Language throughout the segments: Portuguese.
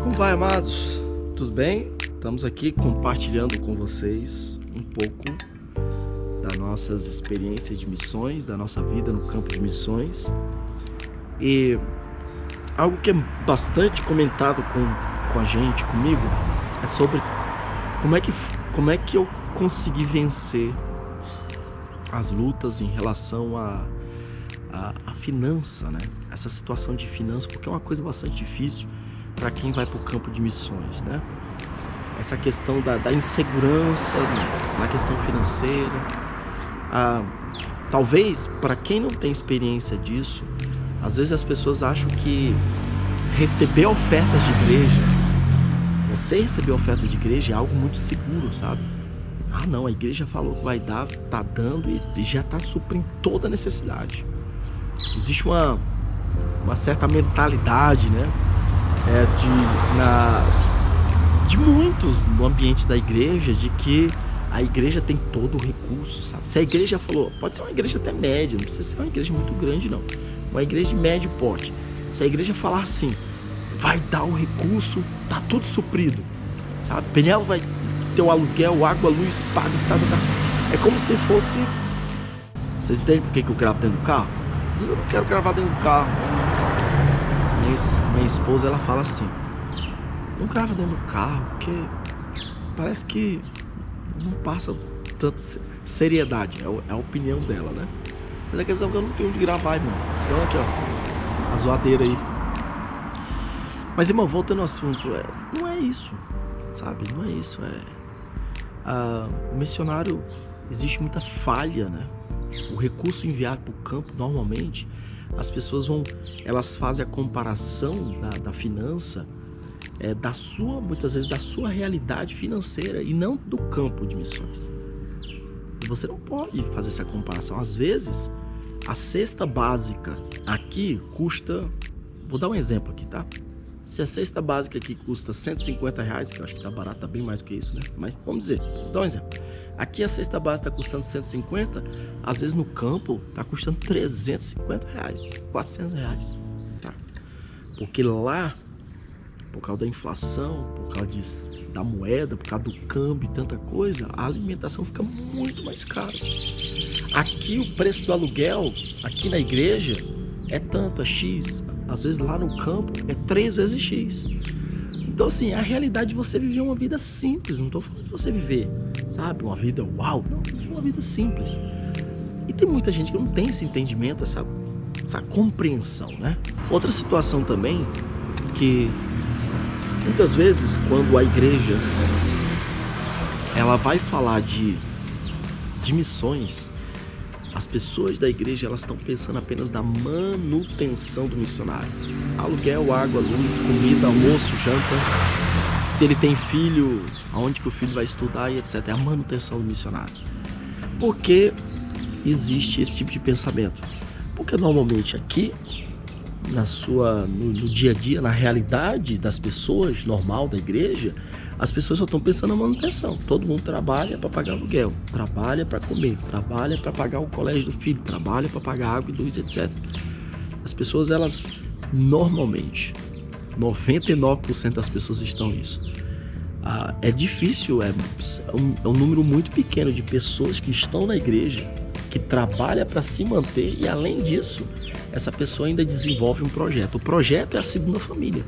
Como vai, amados? Tudo bem? Estamos aqui compartilhando com vocês um pouco das nossas experiências de missões, da nossa vida no campo de missões. E algo que é bastante comentado com a gente, comigo, é sobre como é que eu consegui vencer as lutas em relação à finança, né? Essa situação de finança, porque é uma coisa bastante difícil para quem vai para o campo de missões, né? Essa questão da insegurança na questão financeira. Talvez, para quem não tem experiência disso, às vezes as pessoas acham que receber ofertas de igreja, você receber ofertas de igreja é algo muito seguro, sabe? Não, a igreja falou que vai dar, tá dando e já tá suprindo toda a necessidade. Existe uma certa mentalidade, né? De muitos no ambiente da igreja, de que a igreja tem todo o recurso, sabe? Se a igreja falou, pode ser uma igreja até média, não precisa ser uma igreja muito grande, não. Uma igreja de médio porte. Se a igreja falar assim, vai dar o recurso, tá tudo suprido, sabe? Peniel vai ter o aluguel, água, luz, pago, tá. É como se fosse... Vocês entendem por que eu gravo dentro do carro? Eu não quero gravar dentro do carro. Minha esposa, ela fala assim, não grava dentro do carro, porque parece que não passa tanta seriedade, é a opinião dela, né? Mas a questão é que eu não tenho onde gravar, irmão. Olha aqui, ó, a zoadeira aí. Mas, irmão, voltando ao assunto, não é isso, sabe? Não é isso, o missionário, existe muita falha, né? O recurso enviado para o campo, normalmente, as pessoas elas fazem a comparação da finança, muitas vezes da sua realidade financeira e não do campo de missões. E você não pode fazer essa comparação. Às vezes, a cesta básica aqui custa... Vou dar um exemplo aqui, tá? Se a cesta básica aqui custa R$150, que eu acho que tá barato, tá bem mais do que isso, né? Mas vamos dizer, vou dar um exemplo. Aqui a cesta básica tá custando 150, às vezes no campo tá custando R$350, R$400, tá? Porque lá, por causa da inflação, por causa da moeda, por causa do câmbio e tanta coisa, a alimentação fica muito mais cara. Aqui o preço do aluguel, aqui na igreja, é tanto, é X. Às vezes lá no campo é 3 vezes X. Então assim, a realidade de você viver uma vida simples. Não tô falando de você viver, sabe, uma vida uau. Não, uma vida simples. E tem muita gente que não tem esse entendimento, essa compreensão, né? Outra situação também, que muitas vezes quando a igreja ela vai falar de missões, as pessoas da igreja elas estão pensando apenas na manutenção do missionário. Aluguel, água, luz, comida, almoço, janta. Se ele tem filho, aonde que o filho vai estudar e etc. É a manutenção do missionário. Por que existe esse tipo de pensamento? Porque normalmente aqui, no dia a dia, na realidade das pessoas, normal da igreja, as pessoas só estão pensando na manutenção. Todo mundo trabalha para pagar aluguel, trabalha para comer, trabalha para pagar o colégio do filho, trabalha para pagar água e luz, etc. As pessoas, elas normalmente, 99% das pessoas estão nisso. É difícil, é um número muito pequeno de pessoas que estão na igreja, que trabalha para se manter e, além disso, essa pessoa ainda desenvolve um projeto. O projeto é a segunda família.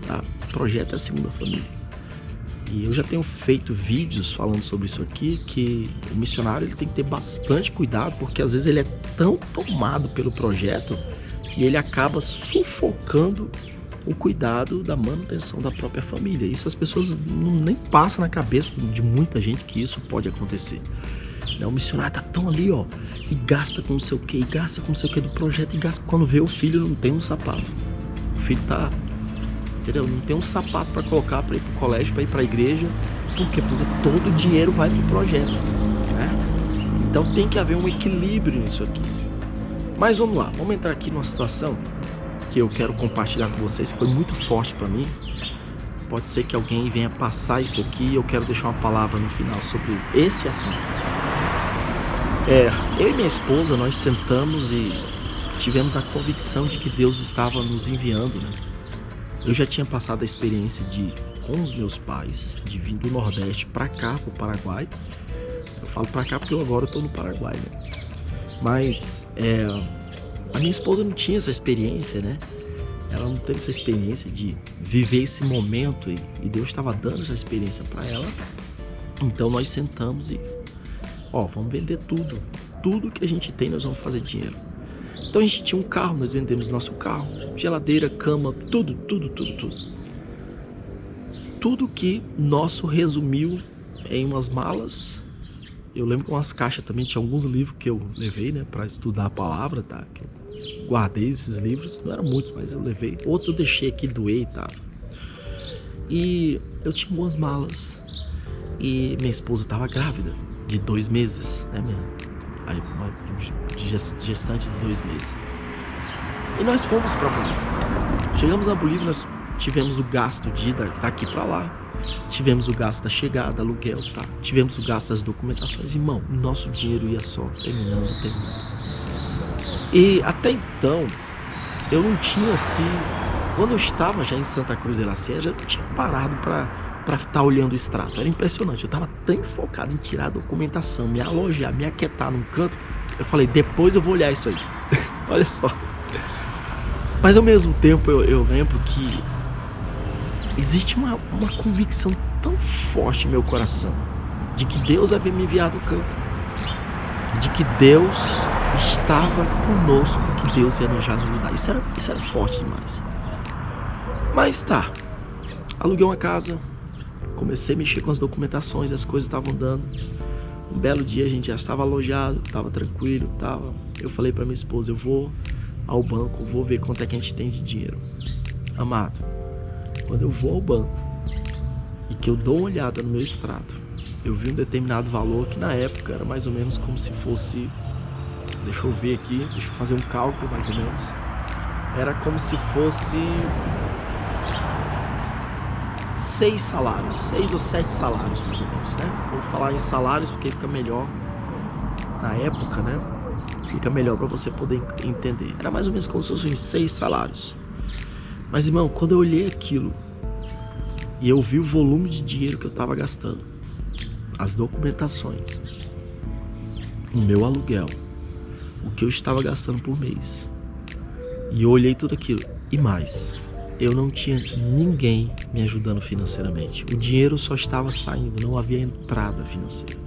Tá? O projeto é a segunda família. E eu já tenho feito vídeos falando sobre isso aqui, que o missionário ele tem que ter bastante cuidado, porque às vezes ele é tão tomado pelo projeto e ele acaba sufocando o cuidado da manutenção da própria família. Isso as pessoas nem passam na cabeça de muita gente que isso pode acontecer. O missionário tá tão ali, ó, e gasta com não sei o que, e gasta com não sei o que do projeto, e gasta quando vê o filho não tem um sapato. O filho tá... Entendeu? Não tem um sapato para colocar para ir pro colégio, para ir para a igreja. Por quê? Porque todo o dinheiro vai pro projeto, né? Então tem que haver um equilíbrio nisso aqui. Mas vamos lá, vamos entrar aqui numa situação que eu quero compartilhar com vocês, que foi muito forte para mim. Pode ser que alguém venha passar isso aqui e eu quero deixar uma palavra no final sobre esse assunto. Eu e minha esposa, nós sentamos e tivemos a convicção de que Deus estava nos enviando, né? Eu já tinha passado a experiência com os meus pais, de vir do Nordeste pra cá, pro Paraguai. Eu falo pra cá porque agora eu tô no Paraguai, né? Mas a minha esposa não tinha essa experiência, né? Ela não teve essa experiência de viver esse momento e Deus estava dando essa experiência para ela. Então nós sentamos e, vamos vender tudo. Tudo que a gente tem nós vamos fazer dinheiro. Então a gente tinha um carro, nós vendemos nosso carro, geladeira, cama, tudo. Tudo que nosso resumiu em umas malas. Eu lembro que umas caixas também, tinha alguns livros que eu levei, né, para estudar a palavra, tá? Que eu guardei esses livros, não eram muitos, mas eu levei. Outros eu deixei aqui, doei, tá? E eu tinha algumas malas. E minha esposa estava grávida, de 2 meses, né, uma gestante de 2 meses. E nós fomos para Bolívia. Chegamos na Bolívia, nós tivemos o gasto de ir daqui para lá. Tivemos o gasto da chegada, aluguel, tá? Tivemos o gasto das documentações. Irmão, nosso dinheiro ia só terminando. E até então, eu não tinha assim... Quando eu estava já em Santa Cruz de la Sierra, já não tinha parado para estar olhando o extrato. Era impressionante. Eu estava tão focado em tirar a documentação, me alojar, me aquietar num canto. Eu falei, depois eu vou olhar isso aí. Olha só. Mas ao mesmo tempo, eu lembro que existe uma convicção tão forte em meu coração de que Deus havia me enviado ao campo, de que Deus estava conosco, que Deus ia nos ajudar. Isso era forte demais. Mas tá, aluguei uma casa, comecei a mexer com as documentações, as coisas estavam dando. Um belo dia a gente já estava alojado, estava tranquilo, eu falei para minha esposa, eu vou ao banco, vou ver quanto é que a gente tem de dinheiro. Amado, quando eu vou ao banco e que eu dou uma olhada no meu extrato, eu vi um determinado valor que na época era mais ou menos como se fosse, deixa eu ver aqui, deixa eu fazer um cálculo mais ou menos, era como se fosse 6 salários, 6 ou 7 salários mais ou menos, né? Vou falar em salários porque fica melhor na época, né? Fica melhor para você poder entender. Era mais ou menos como se fossem 6 salários. Mas, irmão, quando eu olhei aquilo e eu vi o volume de dinheiro que eu estava gastando, as documentações, o meu aluguel, o que eu estava gastando por mês, e eu olhei tudo aquilo, e mais, eu não tinha ninguém me ajudando financeiramente. O dinheiro só estava saindo, não havia entrada financeira.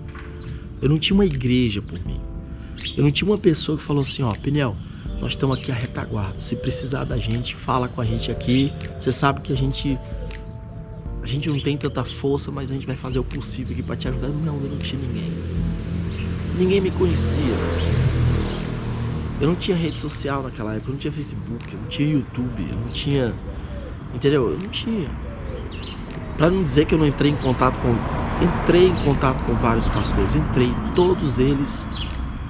Eu não tinha uma igreja por mim. Eu não tinha uma pessoa que falou assim, Peniel, nós estamos aqui à retaguarda. Se precisar da gente, fala com a gente aqui. Você sabe que a gente não tem tanta força, mas a gente vai fazer o possível aqui para te ajudar. Não, eu não tinha ninguém. Ninguém me conhecia. Eu não tinha rede social naquela época, eu não tinha Facebook, eu não tinha YouTube, eu não tinha... Entendeu? Eu não tinha. Para não dizer que eu não entrei em contato com... Entrei em contato com vários pastores, todos eles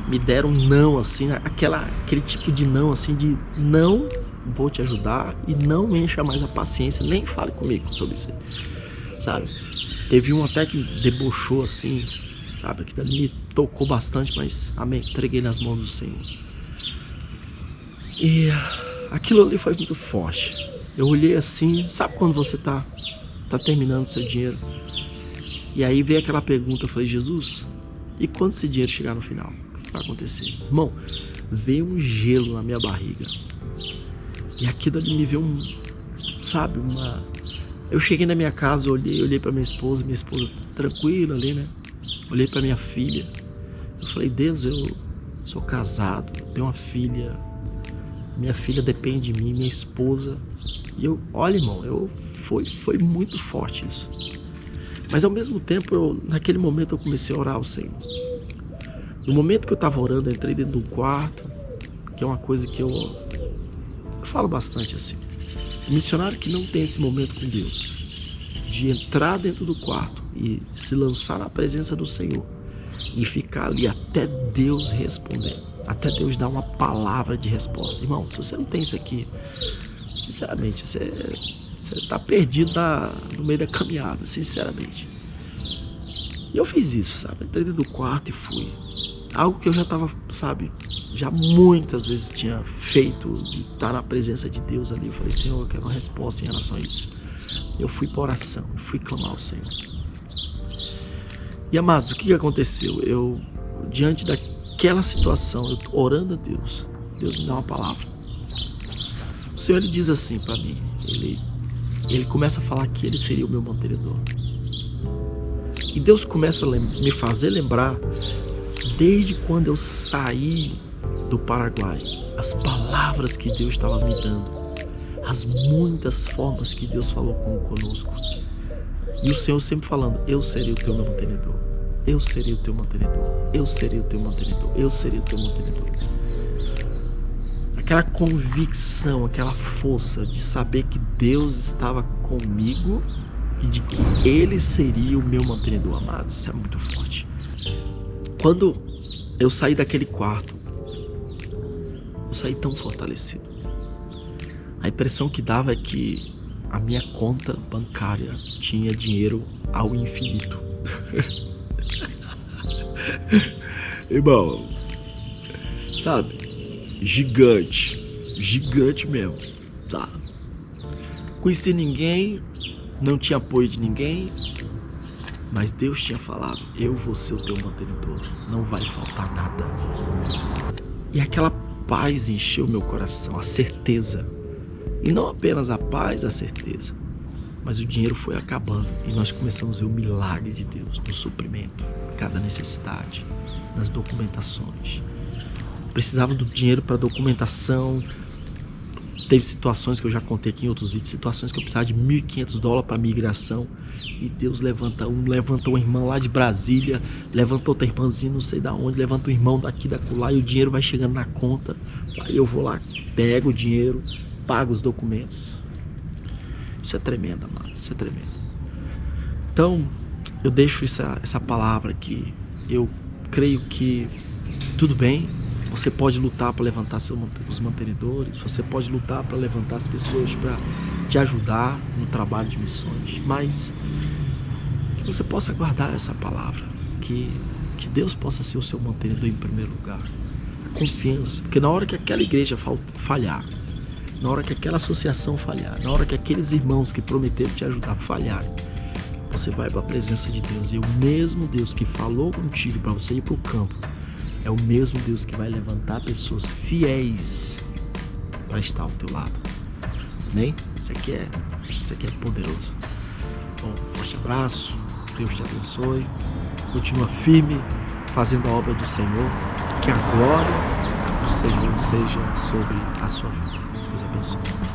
me deram não, assim, aquele tipo de não, assim, de não vou te ajudar e não me encha mais a paciência, nem fale comigo sobre isso, sabe? Teve um até que debochou, assim, sabe? Que me tocou bastante, mas amém, entreguei nas mãos do Senhor. E aquilo ali foi muito forte. Eu olhei assim, sabe quando você tá terminando seu dinheiro? E aí veio aquela pergunta, eu falei, Jesus, e quando esse dinheiro chegar no final? O que vai acontecer? Irmão, veio um gelo na minha barriga. E aquilo ali me veio Eu cheguei na minha casa, olhei pra minha esposa tranquila ali, né? Olhei pra minha filha. Eu falei, Deus, eu sou casado, tenho uma filha. Minha filha depende de mim, minha esposa. E olha, irmão, foi muito forte isso. Mas ao mesmo tempo, naquele momento eu comecei a orar ao Senhor. No momento que eu estava orando, eu entrei dentro do quarto, que é uma coisa que eu falo bastante assim. O missionário que não tem esse momento com Deus, de entrar dentro do quarto e se lançar na presença do Senhor e ficar ali até Deus responder, até Deus dar uma palavra de resposta. Irmão, se você não tem isso aqui, sinceramente, você tá perdido no meio da caminhada, sinceramente. E eu fiz isso, sabe? Entrei dentro do quarto e fui. Algo que eu já estava, sabe, já muitas vezes tinha feito, de estar na presença de Deus ali. Eu falei, Senhor, eu quero uma resposta em relação a isso. Eu fui para oração, fui clamar ao Senhor. E amados, o que aconteceu? Eu, diante daquela situação, eu orando a Deus, Deus me dá uma palavra. O Senhor, ele diz assim para mim, ele começa a falar que ele seria o meu mantenedor. E Deus começa a me fazer lembrar, desde quando eu saí do Paraguai, as palavras que Deus estava me dando, as muitas formas que Deus falou conosco. E o Senhor sempre falando, eu serei o teu mantenedor, eu serei o teu mantenedor, eu serei o teu mantenedor, eu serei o teu mantenedor. Aquela convicção, aquela força de saber que Deus estava comigo e de que Ele seria o meu mantenedor, amado. Isso é muito forte. Quando eu saí daquele quarto, eu saí tão fortalecido. A impressão que dava é que a minha conta bancária tinha dinheiro ao infinito. Irmão, sabe? Gigante mesmo, tá? Conheci ninguém, não tinha apoio de ninguém, mas Deus tinha falado, eu vou ser o teu mantenedor, não vai faltar nada. E aquela paz encheu meu coração, a certeza. E não apenas a paz, a certeza, mas o dinheiro foi acabando e nós começamos a ver o milagre de Deus no suprimento, em cada necessidade, nas documentações. Precisava do dinheiro para documentação. Teve situações que eu já contei aqui em outros vídeos, situações que eu precisava de $1.500 para migração. E Deus levantou uma irmã lá de Brasília, levantou outra irmãzinha não sei da onde, levanta um irmão daqui, da lá, e o dinheiro vai chegando na conta. Aí eu vou lá, pego o dinheiro, pago os documentos. Isso é tremendo, amado, isso é tremendo. Então, eu deixo essa palavra aqui. Eu creio que tudo bem, você pode lutar para levantar os mantenedores, você pode lutar para levantar as pessoas para te ajudar no trabalho de missões, mas que você possa guardar essa palavra, que Deus possa ser o seu mantenedor em primeiro lugar. A confiança, porque na hora que aquela igreja falhar, na hora que aquela associação falhar, na hora que aqueles irmãos que prometeram te ajudar falharem, você vai para a presença de Deus. E o mesmo Deus que falou contigo para você ir para o campo, é o mesmo Deus que vai levantar pessoas fiéis para estar ao teu lado. Amém? Isso aqui é poderoso. Bom, forte abraço, Deus te abençoe, continua firme fazendo a obra do Senhor, que a glória do Senhor seja sobre a sua vida. Deus abençoe.